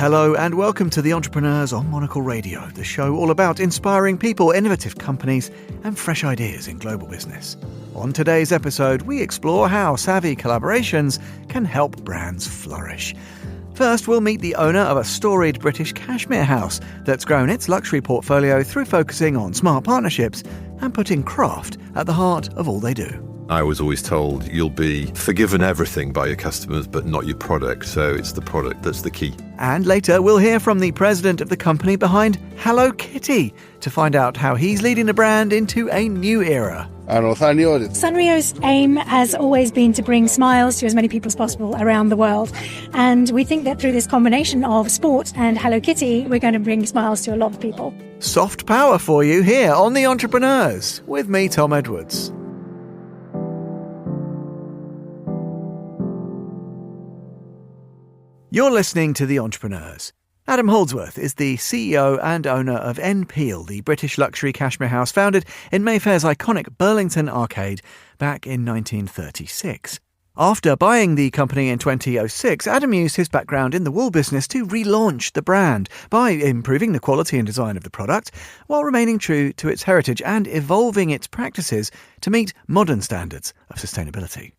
Hello and welcome to The Entrepreneurs on Monocle Radio, the show all about inspiring people, innovative companies and fresh ideas in global business. On today's episode, we explore how savvy collaborations can help brands flourish. First, we'll meet the owner of a storied British cashmere house that's grown its luxury portfolio through focusing on smart partnerships and putting craft at the heart of all they do. I was always told you'll be forgiven everything by your customers, but not your product. So it's the product that's the key. And later, we'll hear from the president of the company behind Hello Kitty to find out how he's leading the brand into a new era. Sanrio's aim has always been to bring smiles to as many people as possible around the world. And we think that through this combination of sport and Hello Kitty, we're going to bring smiles to a lot of people. Soft power for you here on The Entrepreneurs with me, Tom Edwards. You're listening to The Entrepreneurs. Adam Holdsworth is the CEO and owner of N.Peal, the British luxury cashmere house founded in Mayfair's iconic Burlington Arcade back in 1936. After buying the company in 2006, Adam used his background in the wool business to relaunch the brand by improving the quality and design of the product while remaining true to its heritage and evolving its practices to meet modern standards of sustainability.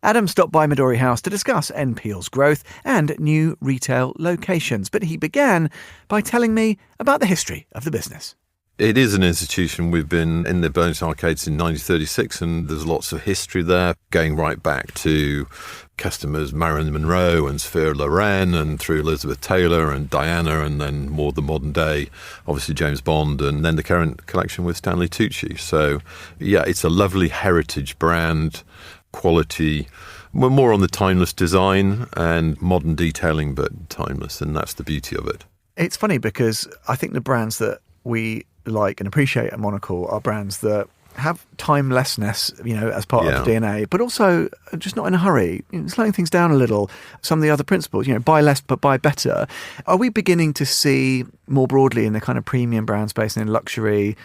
Adam stopped by Midori House to discuss N.Peal's growth and new retail locations, but he began by telling me about the history of the business. It is an institution. We've been in the Burlington Arcades in 1936, and there's lots of history there, going right back to customers Marilyn Monroe and Sophia Loren, and through Elizabeth Taylor and Diana, and then more the modern day, obviously James Bond, and then the current collection with Stanley Tucci. So, yeah, it's a lovely heritage brand. Quality, we're more on the timeless design and modern detailing, but timeless, and that's the beauty of it. It's funny because I think the brands that we like and appreciate at Monocle are brands that have timelessness, as part of the DNA, but also just not in a hurry, slowing things down a little. Some of the other principles, buy less but buy better. Are we beginning to see more broadly in the kind of premium brand space and in luxury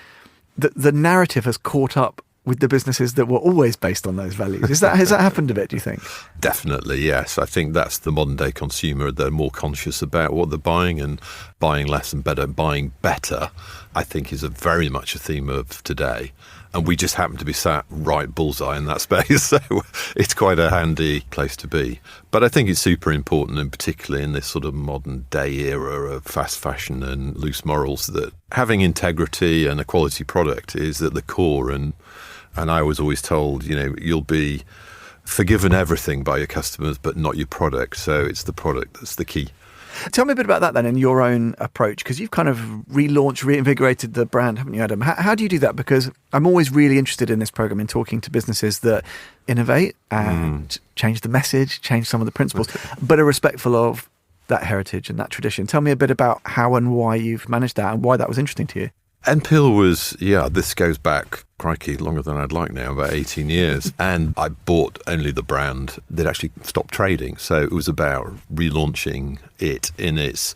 that the narrative has caught up with the businesses that were always based on those values? Has that happened a bit, do you think? Definitely, yes. I think that's the modern day consumer. They're more conscious about what they're buying, and buying less and better, buying better, I think is very much a theme of today. And we just happen to be sat right bullseye in that space, so it's quite a handy place to be. But I think it's super important, and particularly in this sort of modern day era of fast fashion and loose morals, that having integrity and a quality product is at the core. And I was always told, you'll be forgiven everything by your customers, but not your product. So it's the product that's the key. Tell me a bit about that then in your own approach, because you've kind of reinvigorated the brand, haven't you, Adam? How do you do that? Because I'm always really interested in this program in talking to businesses that innovate and change the message, change some of the principles, but are respectful of that heritage and that tradition. Tell me a bit about how and why you've managed that and why that was interesting to you. N.Peal was, this goes back, crikey, longer than I'd like now, about 18 years. And I bought only the brand that actually stopped trading. So it was about relaunching it in its,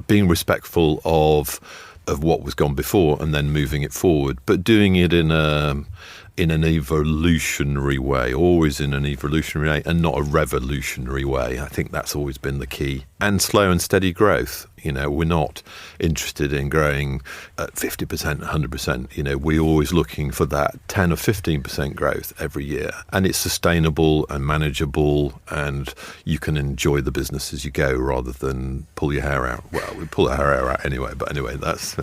being respectful of what was gone before and then moving it forward, but doing it in an evolutionary way, always in an evolutionary way and not a revolutionary way. I think that's always been the key. And slow and steady growth. We're not interested in growing at 50%, 100%. We're always looking for that 10 or 15% growth every year. And it's sustainable and manageable, and you can enjoy the business as you go rather than pull your hair out. Well, we pull our hair out anyway, but anyway, that's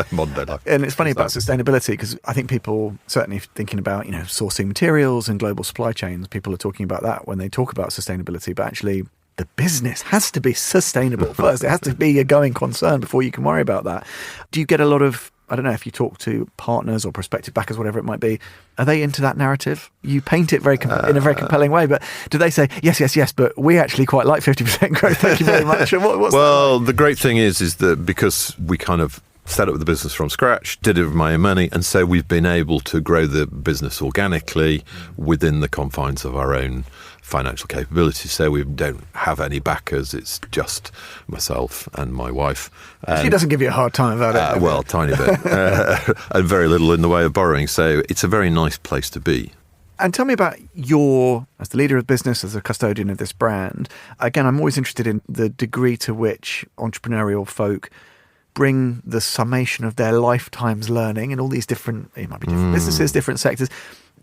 modern day life. And it's funny about sustainability, because I think people, certainly thinking about, sourcing materials and global supply chains, people are talking about that when they talk about sustainability, but actually the business has to be sustainable first. It has to be a going concern before you can worry about that. Do you get a lot of, I don't know, if you talk to partners or prospective backers, whatever it might be, are they into that narrative? You paint it in a very compelling way, but do they say, yes, but we actually quite like 50% growth, thank you very much? Well, the great thing is that because we kind of set up the business from scratch, did it with my own money, and so we've been able to grow the business organically within the confines of our own financial capabilities. So we don't have any backers. It's just myself and my wife. She doesn't give you a hard time about it. Well, tiny bit. And very little in the way of borrowing. So it's a very nice place to be. And tell me about as the leader of business, as a custodian of this brand. Again, I'm always interested in the degree to which entrepreneurial folk bring the summation of their lifetime's learning in all these different, it might be different businesses, different sectors,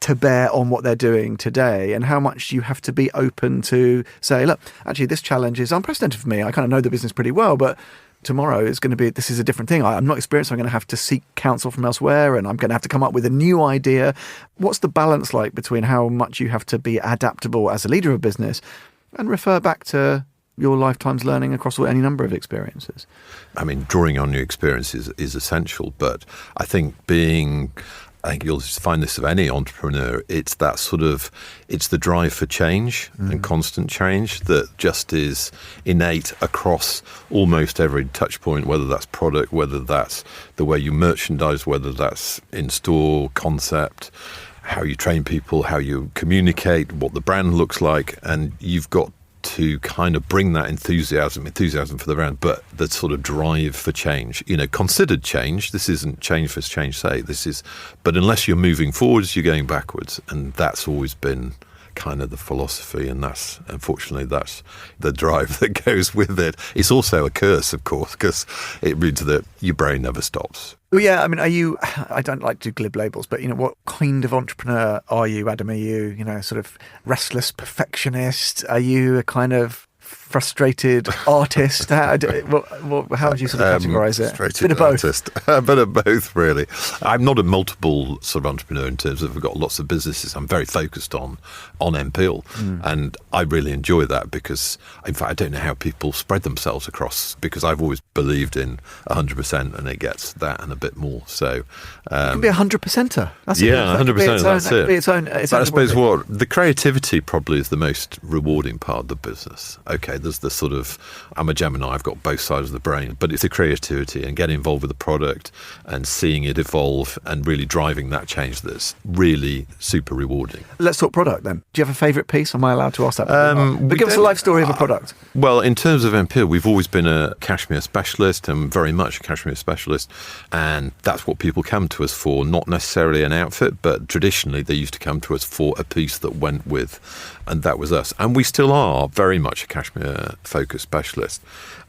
to bear on what they're doing today, and how much you have to be open to say, look, actually this challenge is unprecedented for me. I kind of know the business pretty well, but tomorrow is going to be, this is a different thing. I'm not experienced. I'm going to have to seek counsel from elsewhere, and I'm going to have to come up with a new idea. What's the balance like between how much you have to be adaptable as a leader of business and refer back to your lifetime's learning across any number of experiences? I mean, drawing on your experiences is essential, but I think you'll find this of any entrepreneur, it's the drive for change and constant change that just is innate across almost every touch point, whether that's product, whether that's the way you merchandise, whether that's in-store concept, how you train people, how you communicate, what the brand looks like, and you've got to kind of bring that enthusiasm for the brand, but the sort of drive for change, considered change. This isn't change for change's sake. But unless you're moving forwards, you're going backwards. And that's always been kind of the philosophy. And that's the drive that goes with it. It's also a curse, of course, because it means that your brain never stops. Well, yeah, I mean, I don't like to do glib labels, but, what kind of entrepreneur are you, Adam? Are you, sort of restless perfectionist? Are you a kind of frustrated artist? How would you sort of categorise it? Frustrated Bit of both. artist. A bit of both, really. I'm not a multiple sort of entrepreneur in terms of I've got lots of businesses. I'm very focused on N.Peal, and I really enjoy that because, in fact, I don't know how people spread themselves across, because I've always believed in 100%, and it gets that and a bit more. So it can be 100%er. 100%. That's it. But I suppose the creativity probably is the most rewarding part of the business. Okay, there's the sort of, I'm a Gemini, I've got both sides of the brain, but it's the creativity and getting involved with the product and seeing it evolve and really driving that change that's really super rewarding. Let's talk product then. Do you have a favourite piece? Am I allowed to ask that? But give us a life story of a product. Well, in terms of N.Peal, we've always been a cashmere specialist, and very much a cashmere specialist, and that's what people come to us for, not necessarily an outfit, but traditionally they used to come to us for a piece that went with, and that was us. And we still are very much a cashmere focused specialist,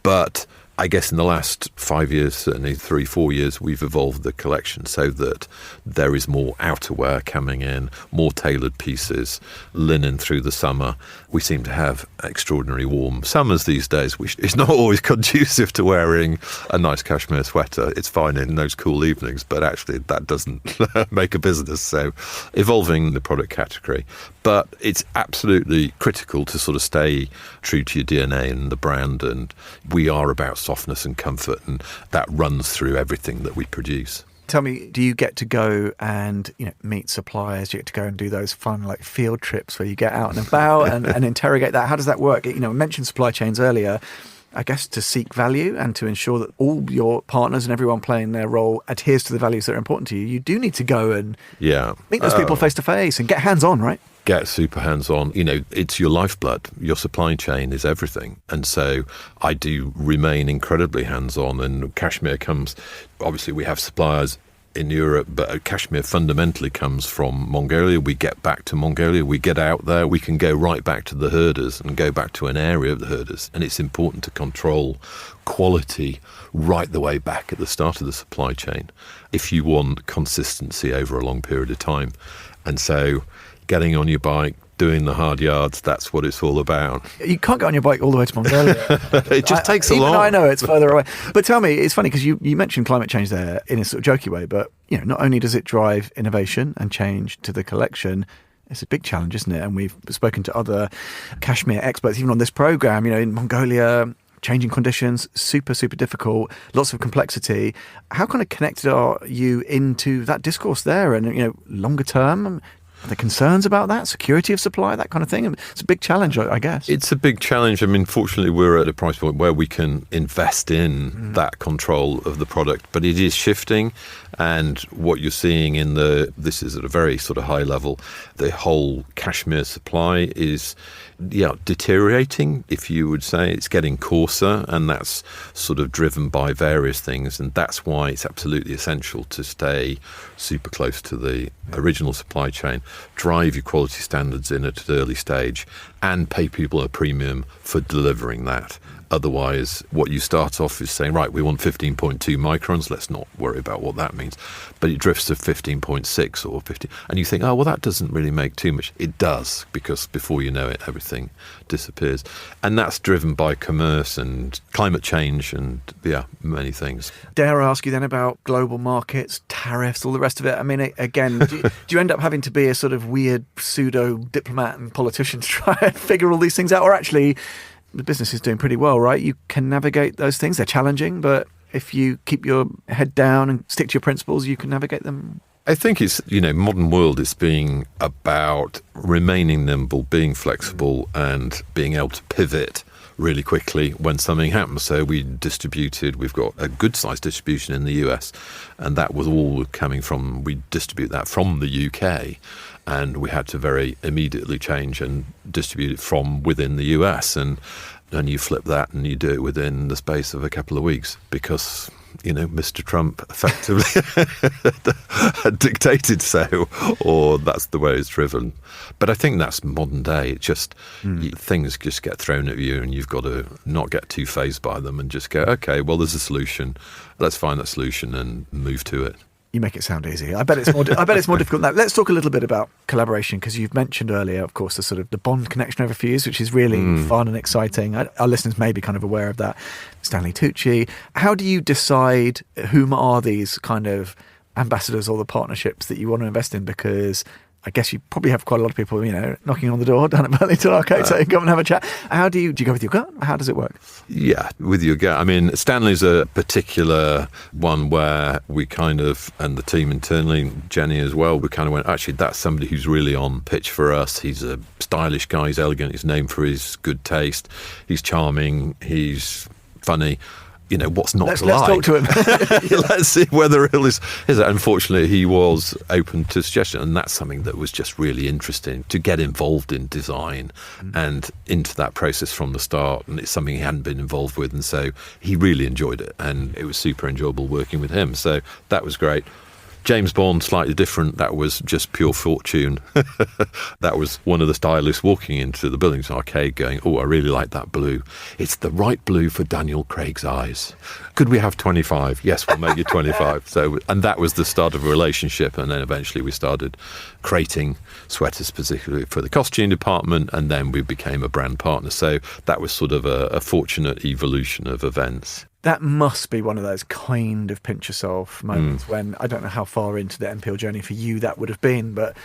but I guess in the last 5 years, certainly 3-4 years, we've evolved the collection so that there is more outerwear coming in, more tailored pieces, linen through the summer. We seem to have extraordinary warm summers these days, which is not always conducive to wearing a nice cashmere sweater. It's fine in those cool evenings, but actually that doesn't make a business. So evolving the product category. But it's absolutely critical to sort of stay true to your DNA and the brand, and we are about softness and comfort, and that runs through everything that we produce. Tell me, do you get to go and meet suppliers? Do you get to go and do those fun like field trips where you get out and about and interrogate that? How does that work? We mentioned supply chains earlier. I guess to seek value and to ensure that all your partners and everyone playing their role adheres to the values that are important to you, you do need to go and meet those people face to face and get hands on, right? Get super hands-on. It's your lifeblood. Your supply chain is everything. And so I do remain incredibly hands-on, and cashmere comes, obviously we have suppliers in Europe, but cashmere fundamentally comes from Mongolia. We get back to Mongolia, we get out there, we can go right back to the herders and go back to an area of the herders. And it's important to control quality right the way back at the start of the supply chain if you want consistency over a long period of time. And so getting on your bike, doing the hard yards, that's what it's all about. You can't get on your bike all the way to Mongolia. It just takes a long... I know it's further away. But tell me, it's funny because you mentioned climate change there in a sort of jokey way, but not only does it drive innovation and change to the collection, it's a big challenge, isn't it? And we've spoken to other cashmere experts, even on this programme, in Mongolia, changing conditions, super, super difficult, lots of complexity. How kind of connected are you into that discourse there? And, longer term, are there concerns about that? Security of supply, that kind of thing? It's a big challenge, I guess. It's a big challenge. I mean, fortunately, we're at a price point where we can invest in that control of the product, but it is shifting. And what you're seeing this is at a very sort of high level, the whole cashmere supply is deteriorating, if you would say. It's getting coarser, and that's sort of driven by various things, and that's why it's absolutely essential to stay super close to the original supply chain, drive your quality standards in at an early stage, and pay people a premium for delivering that. Otherwise, what you start off is saying, right, we want 15.2 microns, let's not worry about what that means. But it drifts to 15.6 or 15, and you think, oh, well, that doesn't really make too much. It does, because before you know it, everything disappears. And that's driven by commerce and climate change and, many things. Dare I ask you then about global markets, tariffs, all the rest of it? I mean, again, do you end up having to be a sort of weird pseudo-diplomat and politician to try and figure all these things out? Or actually, the business is doing pretty well, right? You can navigate those things. They're challenging, but if you keep your head down and stick to your principles, you can navigate them. I think it's, modern world is being about remaining nimble, being flexible, and being able to pivot really quickly when something happens. So we've got a good sized distribution in the US, and that was all we distribute that from the UK. And we had to very immediately change and distribute it from within the US. And you flip that and you do it within the space of a couple of weeks because, Mr. Trump effectively dictated so, or that's the way it's driven. But I think that's modern day. It just, things just get thrown at you and you've got to not get too fazed by them and just go, okay, well, there's a solution. Let's find that solution and move to it. You make it sound easy. I bet it's more. I bet it's more difficult than that. Let's talk a little bit about collaboration, because you've mentioned earlier, of course, the Bond connection over a few years, which is really fun and exciting. Our listeners may be kind of aware of that. Stanley Tucci. How do you decide whom are these kind of ambassadors or the partnerships that you want to invest in? Because I guess you probably have quite a lot of people, knocking on the door down at Burlington Arcade saying, come and have a chat. How do you go with your gut? How does it work? Yeah, with your gut. I mean, Stanley's a particular one where we kind of, and the team internally, Jenny as well, we kind of went, actually, that's somebody who's really on pitch for us. He's a stylish guy, he's elegant, he's known for his good taste, he's charming, he's funny. What's not to like? Let's talk to him. Let's see whether it is. Unfortunately, he was open to suggestion, and that's something that was just really interesting to get involved in design and into that process from the start. And it's something he hadn't been involved with, and so he really enjoyed it, and it was super enjoyable working with him. So that was great. James Bond, slightly different. That was just pure fortune. That was one of the stylists walking into the Burlington Arcade going, oh, I really like that blue. It's the right blue for Daniel Craig's eyes. Could we have 25? Yes, we'll make you 25. And that was the start of a relationship. And then eventually we started creating sweaters, particularly for the costume department. And then we became a brand partner. So that was sort of a fortunate evolution of events. That must be one of those kind of pinch yourself moments when, I don't know how far into the N.Peal journey for you that would have been, but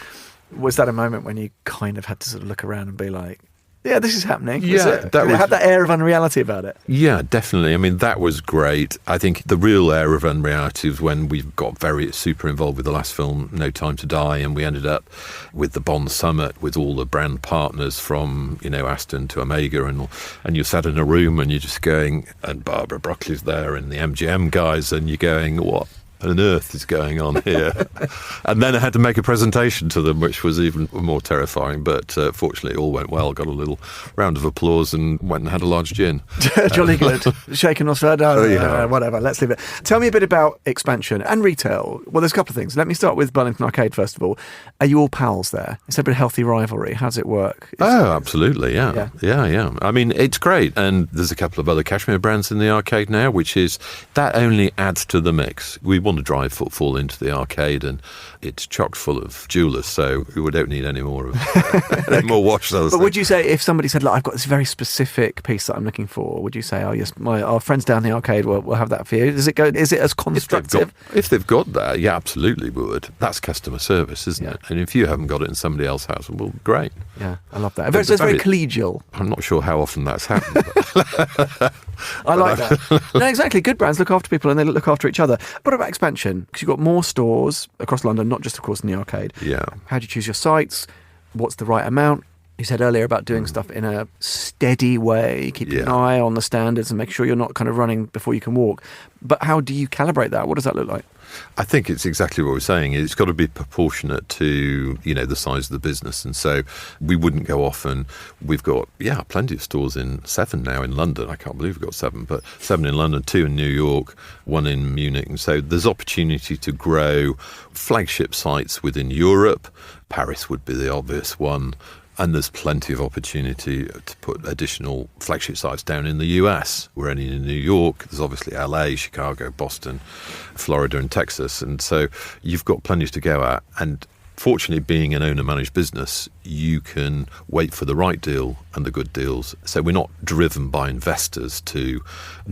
was that a moment when you kind of had to sort of look around and be like, yeah, this is happening? Yeah. Did it have that air of unreality about it? Yeah, definitely. I mean, that was great. I think the real air of unreality was when we got very super involved with the last film, No Time to Die, and we ended up with the Bond Summit with all the brand partners from, Aston to Omega, and you sat in a room and you're just going, and Barbara Broccoli's there and the MGM guys, and you're going, what on earth is going on here? And then I had to make a presentation to them, which was even more terrifying, but fortunately it all went well. Got a little round of applause and went and had a large gin. Jolly good. Shaken or stirred? Whatever, let's leave it. Tell me a bit about expansion and retail. Well, there's a couple of things. Let me start with Burlington Arcade first of all. Are you all pals there? Is there a bit of healthy rivalry? How does it work? Absolutely, yeah. I mean, it's great, and there's a couple of other cashmere brands in the arcade now, which is, that only adds to the mix. We want to drive footfall into the arcade, and it's chock full of jewellers, so we don't need any more any more watch sellers. But would you say, if somebody said, look, I've got this very specific piece that I'm looking for, would you say, oh yes, our friends down the arcade will have that for you? Is it as constructive? If they've got that, yeah, absolutely would. That's customer service, isn't it? And if you haven't got it and somebody else has, well, great. Yeah, I love that. It's very collegial. I'm not sure how often that's happened. I like that. No, exactly. Good brands look after people and they look after each other. What about expansion? Because you've got more stores across London, not just, of course, in the arcade. Yeah. How do you choose your sites? What's the right amount? You said earlier about doing stuff in a steady way, keeping an eye on the standards and make sure you're not kind of running before you can walk. But how do you calibrate that? What does that look like? I think it's exactly what we're saying. It's got to be proportionate to, the size of the business. And so we wouldn't go off, and we've got, plenty of stores in 7 now in London. I can't believe we've got 7, but 7 in London, 2 in New York, 1 in Munich. And so there's opportunity to grow flagship sites within Europe. Paris would be the obvious one. And there's plenty of opportunity to put additional flagship sites down in the US. We're only in New York. There's obviously LA, Chicago, Boston, Florida and Texas. And so you've got plenty to go at. And fortunately, being an owner-managed business, you can wait for the right deal and the good deals. So we're not driven by investors to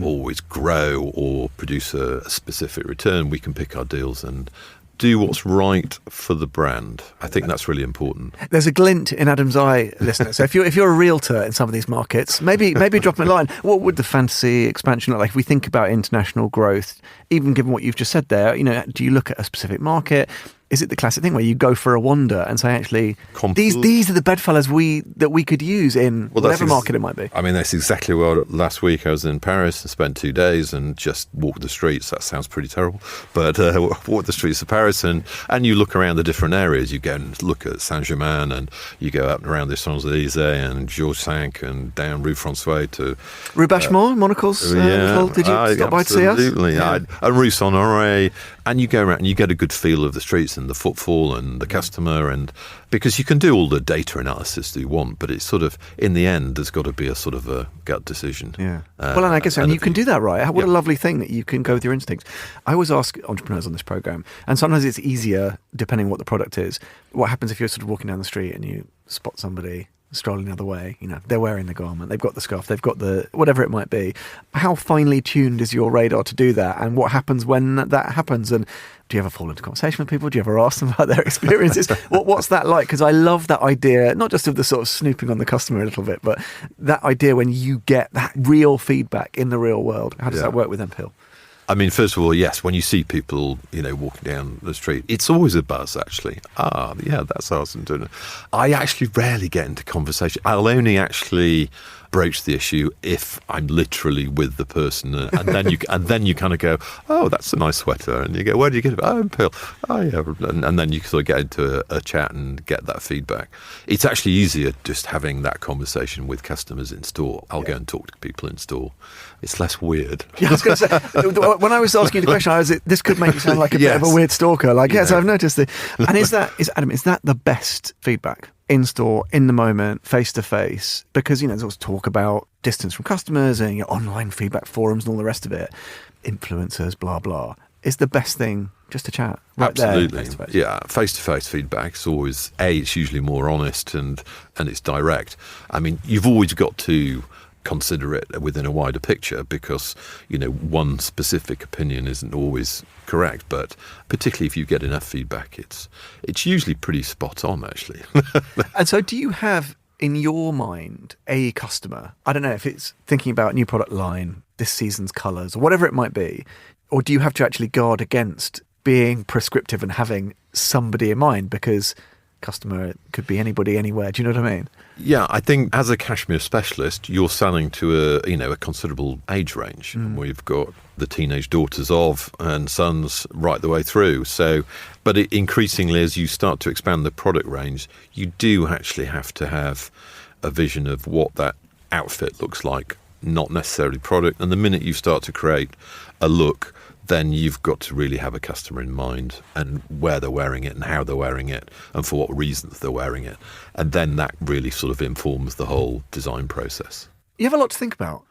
always grow or produce a specific return. We can pick our deals and do what's right for the brand. I think that's really important. There's a glint in Adam's eye, listener. So if you're a realtor in some of these markets, maybe drop him a line. What would the fantasy expansion look like if we think about international growth? Even given what you've just said there, do you look at a specific market? Is it the classic thing where you go for a wander and say, actually, these are the bedfellows that we could use in whatever market it might be? I mean, that's exactly what last week I was in Paris and spent 2 days and just walked the streets. That sounds pretty terrible. But walked the streets of Paris and you look around the different areas. You go and look at Saint-Germain and you go up and around the Champs-Élysées and Georges V and down Rue François to... Rue Bachemont, Monocle's did you stop by to see us? Absolutely. Yeah. And Rue Saint-Honoré. And you go around and you get a good feel of the streets and the footfall and the customer, and because you can do all the data analysis that you want, but it's sort of, in the end, there's got to be a sort of a gut decision. Yeah. Well, and I guess you can do that, right? What a lovely thing that you can go with your instincts. I always ask entrepreneurs on this program, and sometimes it's easier depending on what the product is. What happens if you're sort of walking down the street and you spot somebody strolling the other way, they're wearing the garment, they've got the scarf, they've got the whatever it might be. How finely tuned is your radar to do that, and what happens when that happens? And do you ever fall into conversation with people? Do you ever ask them about their experiences? What's that like? Because I love that idea, not just of the sort of snooping on the customer a little bit, but that idea when you get that real feedback in the real world. How does that work with N.Peal? I mean, first of all, yes, when you see people, walking down the street, it's always a buzz, actually. That's awesome. I actually rarely get into conversation. I'll only actually broach the issue if I'm literally with the person, and then you kind of go, oh, that's a nice sweater, and you go, where do you get it? Oh, N.Peal. Oh, yeah, and then you sort of get into a chat and get that feedback. It's actually easier just having that conversation with customers in store. I'll go and talk to people in store. It's less weird. Yeah, I was going to say, when I was asking you the question, this could make you sound like a bit of a weird stalker. Yes, I've noticed it. And is that the best feedback? In store, in the moment, face to face, because there's always talk about distance from customers and online feedback forums and all the rest of it, influencers, blah blah. Is the best thing just to chat right Absolutely. There, face-to-face? Yeah, face-to-face feedback is always it's usually more honest and it's direct. I mean, you've always got to consider it within a wider picture because one specific opinion isn't always correct, but particularly if you get enough feedback, it's usually pretty spot on, actually. And so do you have in your mind a customer, I don't know if it's thinking about new product line, this season's colours or whatever it might be, or do you have to actually guard against being prescriptive and having somebody in mind, because customer could be anybody anywhere? Do you know what I mean? Yeah, I think as a cashmere specialist, you're selling to a considerable age range. We've got the teenage daughters of and sons right the way through. So, but increasingly, as you start to expand the product range, you do actually have to have a vision of what that outfit looks like, not necessarily product. And the minute you start to create a look, then you've got to really have a customer in mind and where they're wearing it and how they're wearing it and for what reasons they're wearing it. And then that really sort of informs the whole design process. You have a lot to think about.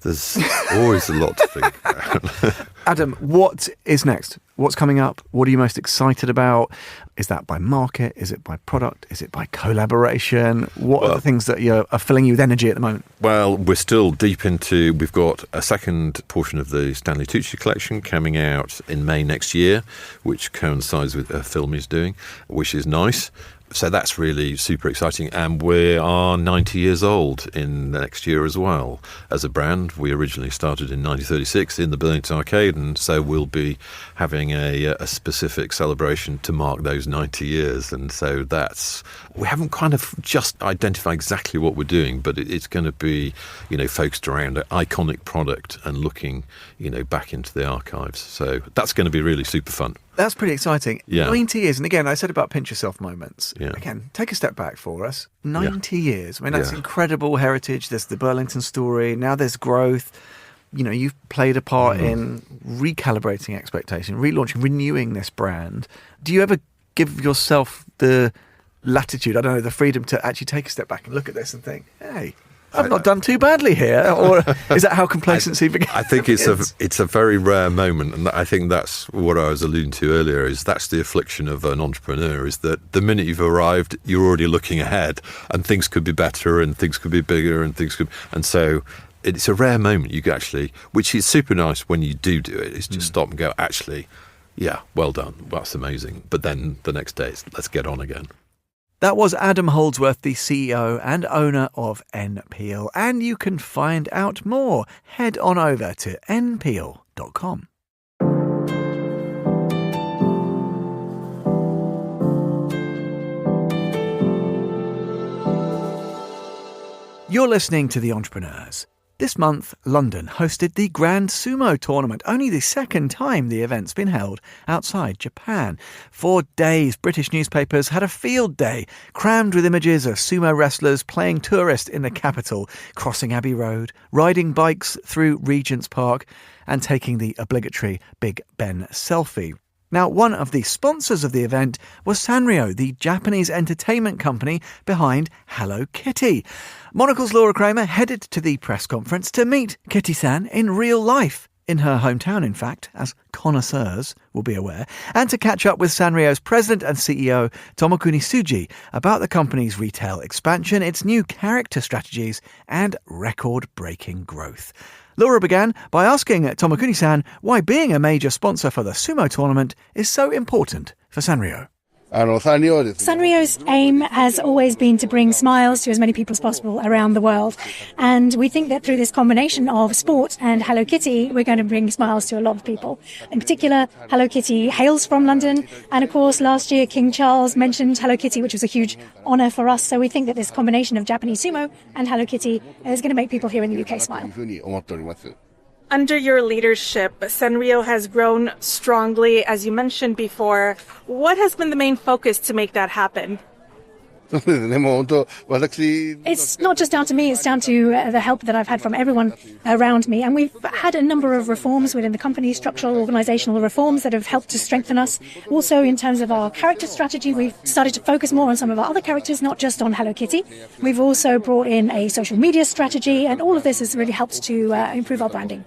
There's always a lot to think about. Adam, what is next? What's coming up? What are you most excited about? Is that by market? Is it by product? Is it by collaboration? What are the things that are filling you with energy at the moment? Well, we're still deep into, we've got a second portion of the Stanley Tucci collection coming out in May next year, which coincides with a film he's doing, which is nice. So that's really super exciting. And we are 90 years old in the next year as well as a brand. We originally started in 1936 in the Burlington Arcade, and so we'll be having a specific celebration to mark those 90 years. And so we haven't kind of just identified exactly what we're doing, but it's going to be, focused around an iconic product and looking, back into the archives. So that's going to be really super fun. That's pretty exciting. Yeah. 90 years. And again, I said about pinch yourself moments. Yeah. Again, take a step back for us. 90 years. I mean, that's incredible heritage. There's the Burlington story. Now there's growth. You've played a part in recalibrating expectation, relaunching, renewing this brand. Do you ever give yourself the latitude, the freedom to actually take a step back and look at this and think, hey, I've not done too badly here? Or is that how complacency begins? I think it's a very rare moment, and I think that's what I was alluding to earlier, is that's the affliction of an entrepreneur, is that the minute you've arrived, you're already looking ahead, and things could be better, and things could be bigger, and so it's a rare moment you can actually, which is super nice when you do it, is just stop and go, actually, yeah, well done, that's amazing. But then the next day, let's get on again. That was Adam Holdsworth, the CEO and owner of N.Peal. And you can find out more. Head on over to npeel.com. You're listening to The Entrepreneurs. This month, London hosted the Grand Sumo Tournament, only the second time the event's been held outside Japan. 4 days, British newspapers had a field day, crammed with images of sumo wrestlers playing tourist in the capital, crossing Abbey Road, riding bikes through Regent's Park, and taking the obligatory Big Ben selfie. Now, one of the sponsors of the event was Sanrio, the Japanese entertainment company behind Hello Kitty. Monocle's Laura Kramer headed to the press conference to meet Kitty-san in real life, in her hometown, in fact, as connoisseurs will be aware, and to catch up with Sanrio's president and CEO, Tomokuni Tsuji, about the company's retail expansion, its new character strategies, and record-breaking growth. Laura began by asking Tomokuni-san why being a major sponsor for the sumo tournament is so important for Sanrio. Sanrio's aim has always been to bring smiles to as many people as possible around the world. And we think that through this combination of sport and Hello Kitty, we're going to bring smiles to a lot of people. In particular, Hello Kitty hails from London. And of course, last year, King Charles mentioned Hello Kitty, which was a huge honour for us. So we think that this combination of Japanese sumo and Hello Kitty is going to make people here in the UK smile. Under your leadership, Sanrio has grown strongly, as you mentioned before. What has been the main focus to make that happen? It's not just down to me, it's down to the help that I've had from everyone around me. And we've had a number of reforms within the company, structural, organisational reforms that have helped to strengthen us. Also, in terms of our character strategy, we've started to focus more on some of our other characters, not just on Hello Kitty. We've also brought in a social media strategy, and all of this has really helped to improve our branding.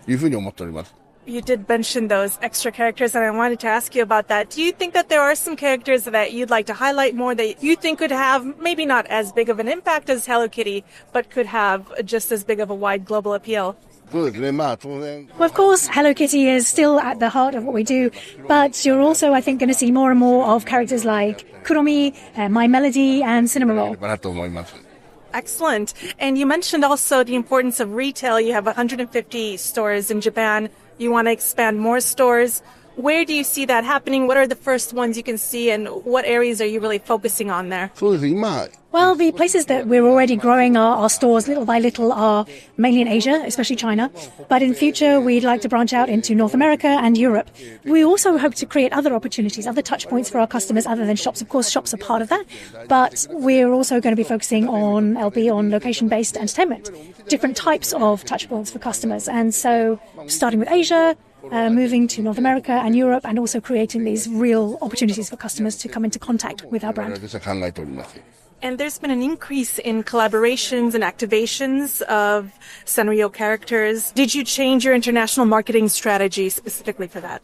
You did mention those extra characters, and I wanted to ask you about that. Do you think that there are some characters that you'd like to highlight more that you think could have maybe not as big of an impact as Hello Kitty, but could have just as big of a wide global appeal? Well, of course, Hello Kitty is still at the heart of what we do, but you're also, I think, going to see more and more of characters like Kuromi, My Melody, and Cinema Roll. Excellent. And you mentioned also the importance of retail. You have 150 stores in Japan. You want to expand more stores. Where do you see that happening? What are the first ones you can see, and what areas are you really focusing on there? Well, the places that we're already growing our stores little by little are mainly in Asia, especially China. But in future, we'd like to branch out into North America and Europe. We also hope to create other opportunities, other touch points for our customers other than shops. Of course, shops are part of that. But we're also going to be focusing on location-based entertainment, different types of touch points for customers. And so starting with Asia, moving to North America and Europe, and also creating these real opportunities for customers to come into contact with our brand. And there's been an increase in collaborations and activations of Sanrio characters. Did you change your international marketing strategy specifically for that?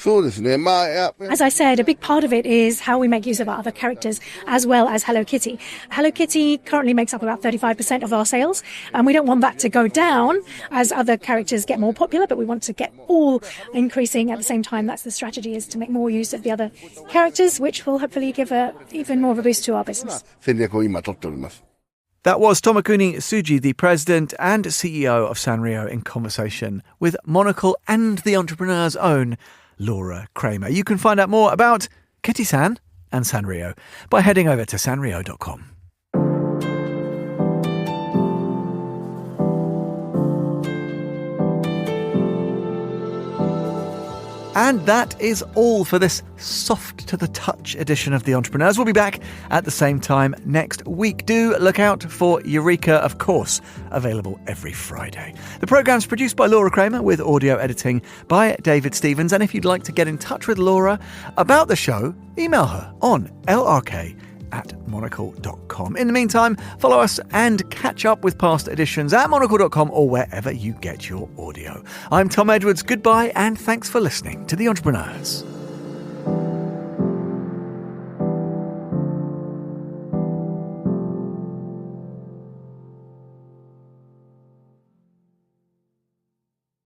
そうですね。まあ、As I said, a big part of it is how we make use of our other characters as well as Hello Kitty. Hello Kitty currently makes up about 35% of our sales, and we don't want that to go down as other characters get more popular, but we want to get all increasing at the same time. That's the strategy, is to make more use of the other characters, which will hopefully give even more of a boost to our business. 戦略を今取っております。 That was Tomokuni Tsuji, the president and CEO of Sanrio, in conversation with Monocle and the entrepreneur's own Laura Kramer. You can find out more about Kitty-san and Sanrio by heading over to sanrio.com. And that is all for this soft-to-the-touch edition of The Entrepreneurs. We'll be back at the same time next week. Do look out for Eureka, of course, available every Friday. The programme's produced by Laura Kramer with audio editing by David Stevens. And if you'd like to get in touch with Laura about the show, email her on lrk@monocle.com. In the meantime, follow us and catch up with past editions at monocle.com or wherever you get your audio. I'm Tom Edwards. Goodbye and thanks for listening to The Entrepreneurs.